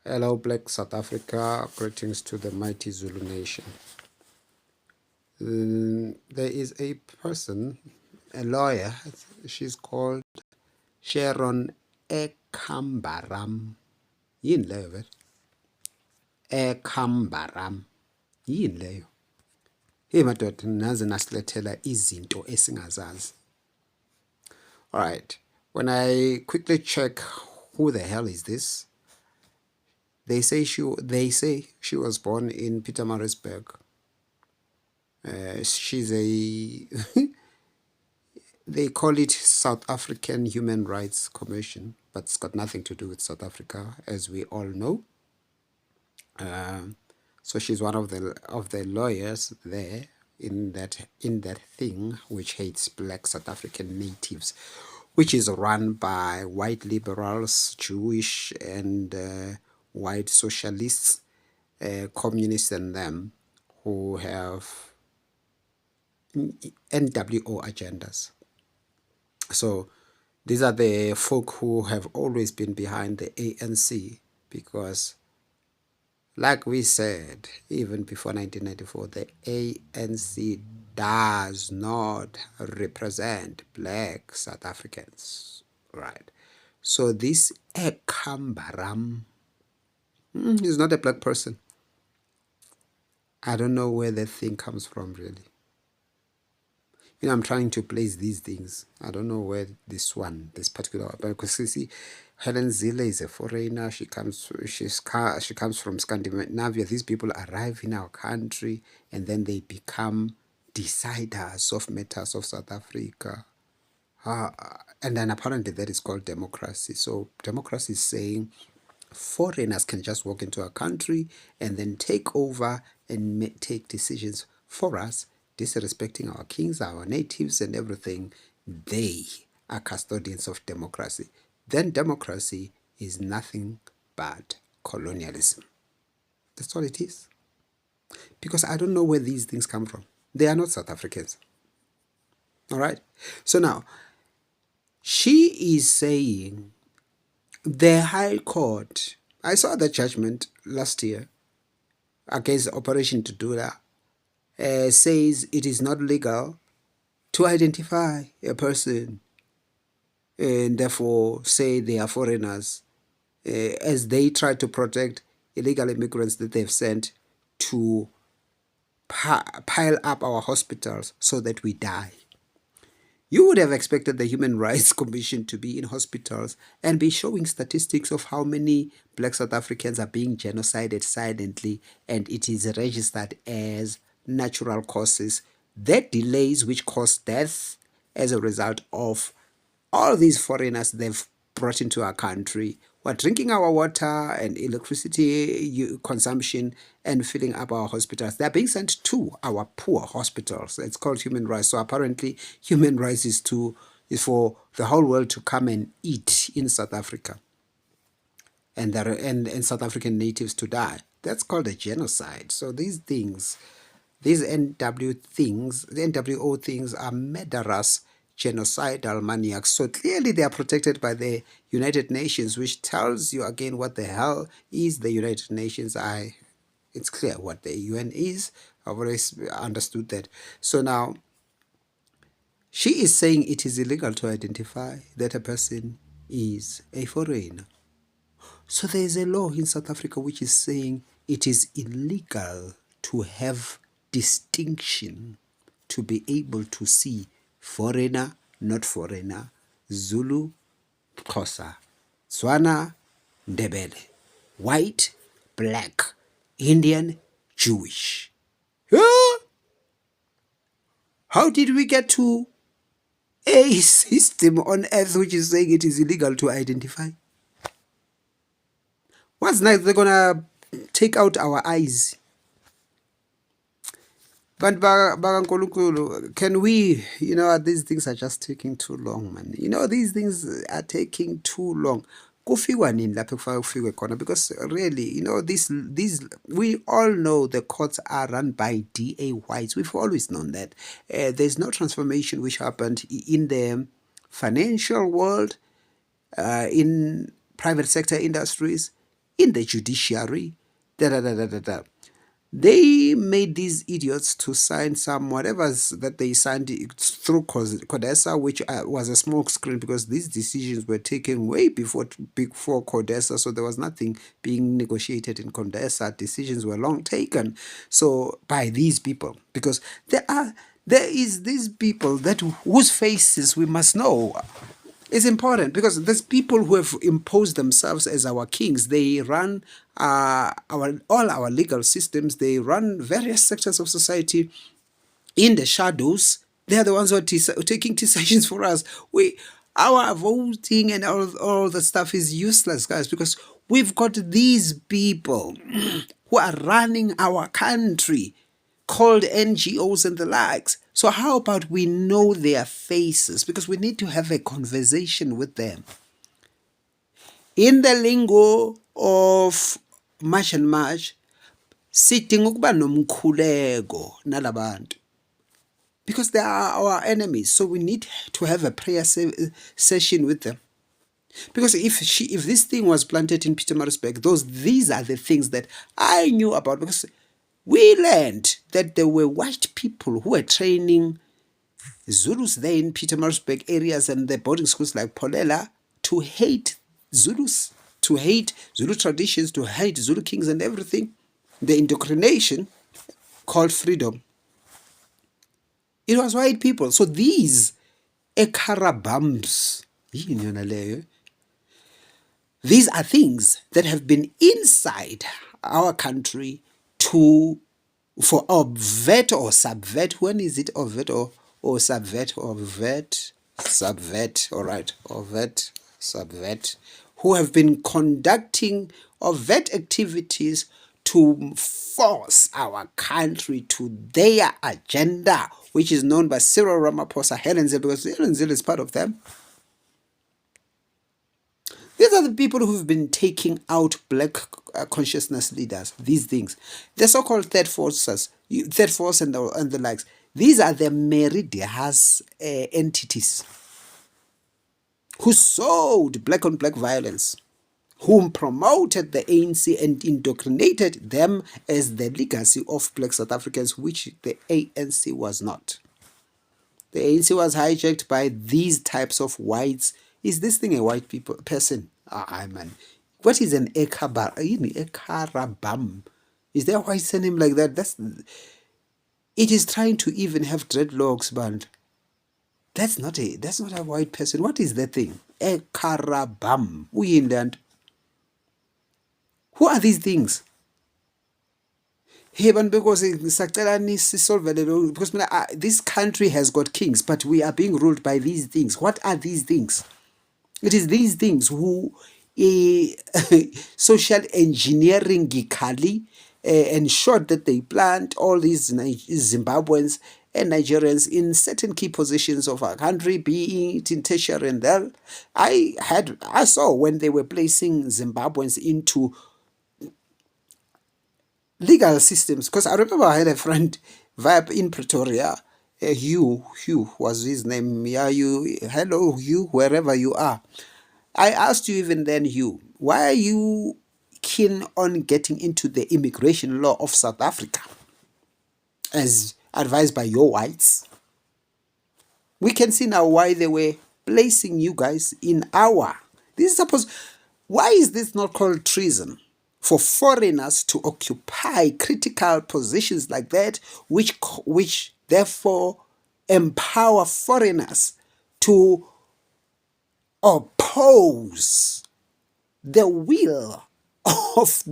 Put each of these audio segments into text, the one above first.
Hello, Black South Africa. Greetings to the mighty Zulu nation. There is a person, a lawyer. She's called Sharon Ekambaram. Yini leyo vele? Ekambaram. Yini leyo? Hey madoda, naze nasilethela izinto esingazazi. All right. When I quickly check who the hell is this, they say she was born in Pietermaritzburg. She's a they call it South African Human Rights Commission, but it's got nothing to do with South Africa, as we all know. So she's one of the lawyers there in that thing which hates black South African natives, which is run by white liberals, Jewish and white socialists, communists, and them who have NWO agendas. So these are the folk who have always been behind the ANC, because like we said, even before 1994, the ANC does not represent black South Africans, right? So this Ekambaram is not a black person. I don't know where the thing comes from, really. I'm trying to place these things. I don't know where this particular, because you see, Helen Zille is a foreigner. She comes from Scandinavia. These people arrive in our country and then they become deciders of matters of South Africa. And then apparently that is called democracy. So democracy is saying foreigners can just walk into our country and then take over and take decisions for us, disrespecting our kings, our natives, and everything. They are custodians of democracy. Then democracy is nothing but colonialism. That's all it is. Because I don't know where these things come from. They are not South Africans. All right? So now, she is saying the High Court, I saw the judgment last year against Operation Tudula, says it is not legal to identify a person and therefore say they are foreigners, as they try to protect illegal immigrants that they've sent to pile up our hospitals so that we die. You would have expected the Human Rights Commission to be in hospitals and be showing statistics of how many black South Africans are being genocided silently, and it is registered as natural causes. That delays which cause death as a result of all these foreigners they've brought into our country. We're drinking our water and electricity consumption and filling up our hospitals. They're being sent to our poor hospitals. It's called human rights. So apparently human rights is for the whole world to come and eat in South Africa, and South African natives to die. That's called a genocide. So these things, these NWO things are murderous, genocidal maniacs. So clearly they are protected by the United Nations, which tells you again what the hell is the United Nations. It's clear what the UN is. I've always understood that. So now she is saying it is illegal to identify that a person is a foreigner. So there is a law in South Africa which is saying it is illegal to have distinction, to be able to see foreigner, not foreigner, Zulu, Xhosa, Tswana, Ndebele, white, black, Indian, Jewish. How did we get to a system on earth which is saying it is illegal to identify? What's next? They're gonna take out our eyes. But can we, these things are just taking too long, man. These things are taking too long. Because really, we all know the courts are run by DA whites. We've always known that. There's no transformation which happened in the financial world, in private sector industries, in the judiciary. Da, da, da, da, da, da. They made these idiots to sign some whatever's that they signed through Codesa, which was a smoke screen because these decisions were taken way before Codesa, so there was nothing being negotiated in Codesa. Decisions were long taken, so by these people, because there is these people that whose faces we must know. It's important because there's people who have imposed themselves as our kings. They run all our legal systems. They run various sectors of society in the shadows. They are the ones who are taking decisions for us. Our voting and all the stuff is useless, guys, because we've got these people who are running our country called NGOs and the likes. So how about we know their faces? Because we need to have a conversation with them. In the lingo of March and March, sidinga ukuba nomkhuleko nalabantu. Because they are our enemies, so we need to have a prayer session with them. Because if this thing was planted in Pietermaritzburg, these are the things that I knew about, because we learned that there were white people who were training Zulus there in Pietermaritzburg areas and the boarding schools like Polela to hate Zulus, to hate Zulu traditions, to hate Zulu kings and everything. The indoctrination called freedom. It was white people. So these Ekambarams, these are things that have been inside our country for obvet or subvert. When is it obvet or subvert? Obvet, subvert, all right, obvet, subvert, who have been conducting overt activities to force our country to their agenda, which is known by Cyril Ramaphosa, Helen Zille, because Helen Zille is part of them. These are the people who've been taking out black consciousness leaders, these things. The so-called third force and the likes. These are the Meridias entities who sowed black on black violence, whom promoted the ANC and indoctrinated them as the legacy of black South Africans, which the ANC was not. The ANC was hijacked by these types of whites. Is this thing a white person? Man. What is an Ekambaram? Is there a white surname like that? It is trying to even have dreadlocks, but that's not a white person. What is that thing? Ekambaram. Who are these things? Hey, but because this country has got kings, but we are being ruled by these things. What are these things? It is these things who social engineering ensured that they plant all these Zimbabweans and Nigerians in certain key positions of our country, be it in tertiary and there. I saw when they were placing Zimbabweans into legal systems, because I remember I had a friend in Pretoria, Hugh was his name. Yeah, hello Hugh, wherever you are. I asked you even then, Hugh, why are you keen on getting into the immigration law of South Africa as advised by your whites? We can see now why they were placing you guys in why is this not called treason? For foreigners to occupy critical positions like that, which therefore empower foreigners to oppose the will of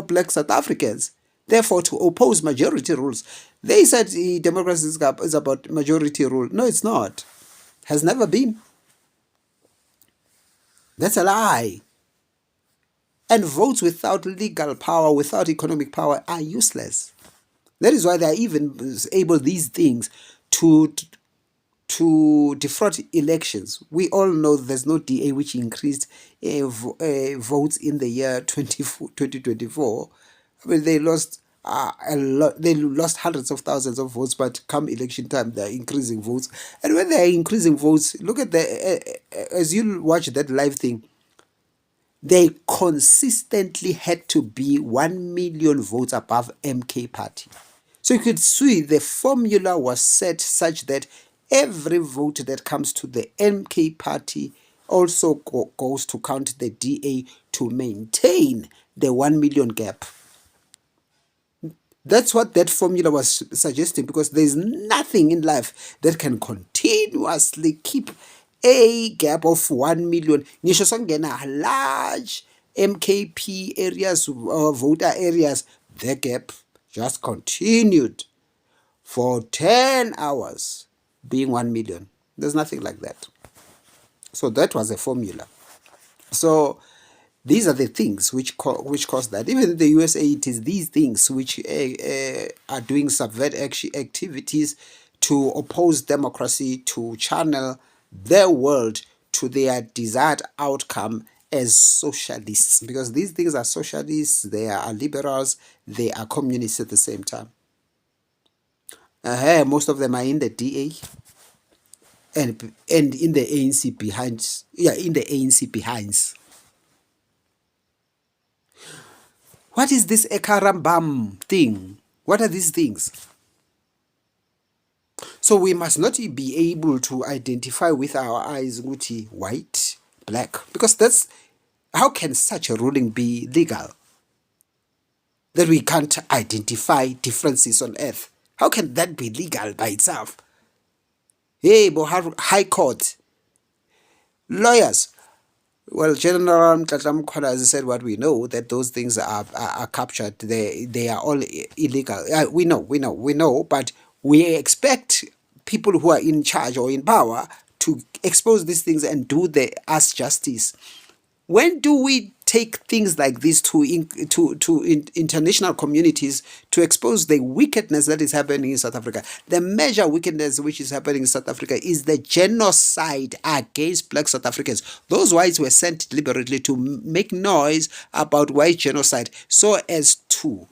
black South Africans, therefore to oppose majority rules. They said democracy is about majority rule. No, it's not. Has never been. That's a lie. And votes without legal power, without economic power, are useless. That is why they are even able, these things, to defraud elections. We all know there's no DA which increased votes in the year 2024. I mean, they lost a lot. They lost hundreds of thousands of votes, but come election time, they're increasing votes. And when they're increasing votes, look at as you watch that live thing, they consistently had to be 1 million votes above MK party. So you could see the formula was set such that every vote that comes to the MK party also goes to count the DA to maintain the 1 million gap. That's what that formula was suggesting, because there's nothing in life that can continuously keep a gap of 1 million. Ngisho sokungena large MKP areas, voter areas, the gap just continued for 10 hours being 1 million. There's nothing like that. So that was a formula. So these are the things which cause that. Even in the USA, it is these things which are doing subvert activities to oppose democracy, to channel their world to their desired outcome as socialists. Because these things are socialists, they are liberals, they are communists at the same time. Most of them are in the DA and in the ANC behind. Yeah, in the ANC behinds. What is this Ekambaram thing? What are these things? So we must not be able to identify with our eyes white, black, because that's, how can such a ruling be legal? That we can't identify differences on earth. How can that be legal by itself? Hey, High Court, lawyers. Well, General Mtlatlam Khona, as I said, what we know, that those things are captured. They are all illegal. We know, but we expect people who are in charge or in power to expose these things and do us justice. When do we take things like this to international communities to expose the wickedness that is happening in South Africa? The major wickedness which is happening in South Africa is the genocide against black South Africans. Those whites were sent deliberately to make noise about white genocide so as to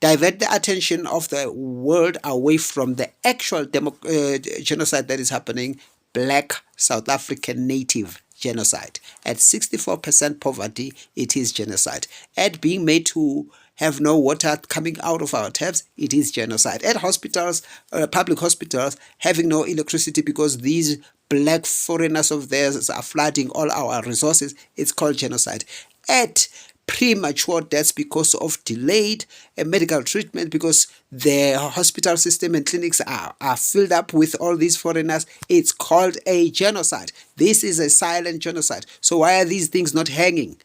divert the attention of the world away from the actual genocide that is happening, black South African native genocide. At 64% poverty, it is genocide. At being made to have no water coming out of our taps, it is genocide. At hospitals, public hospitals, having no electricity because these black foreigners of theirs are flooding all our resources, it's called genocide. At premature deaths because of delayed medical treatment, because the hospital system and clinics are filled up with all these foreigners, it's called a genocide. This is a silent genocide. So why are these things not hanging?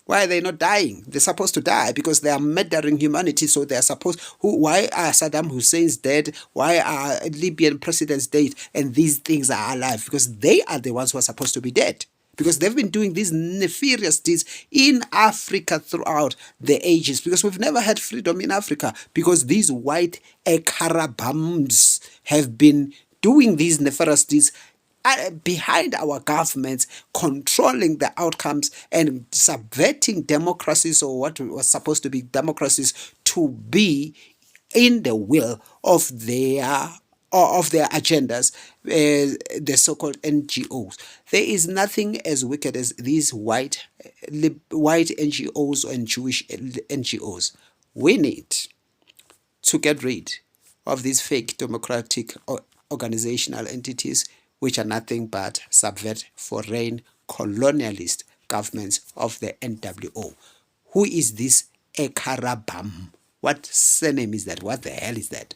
Why are they not dying? They're supposed to die because they are murdering humanity. So they are supposed. Why are Saddam Hussein's dead? Why are Libyan presidents dead? And these things are alive because they are the ones who are supposed to be dead. Because they've been doing these nefarious deeds in Africa throughout the ages. Because we've never had freedom in Africa. Because these white Ekambarams have been doing these nefarious deeds behind our governments, controlling the outcomes and subverting democracies, or what was supposed to be democracies, to be in the will of their agendas, the so-called NGOs. There is nothing as wicked as these white NGOs and Jewish NGOs. We need to get rid of these fake democratic organizational entities, which are nothing but subvert foreign colonialist governments of the NWO. Who is this Ekambaram? What surname is that? What the hell is that?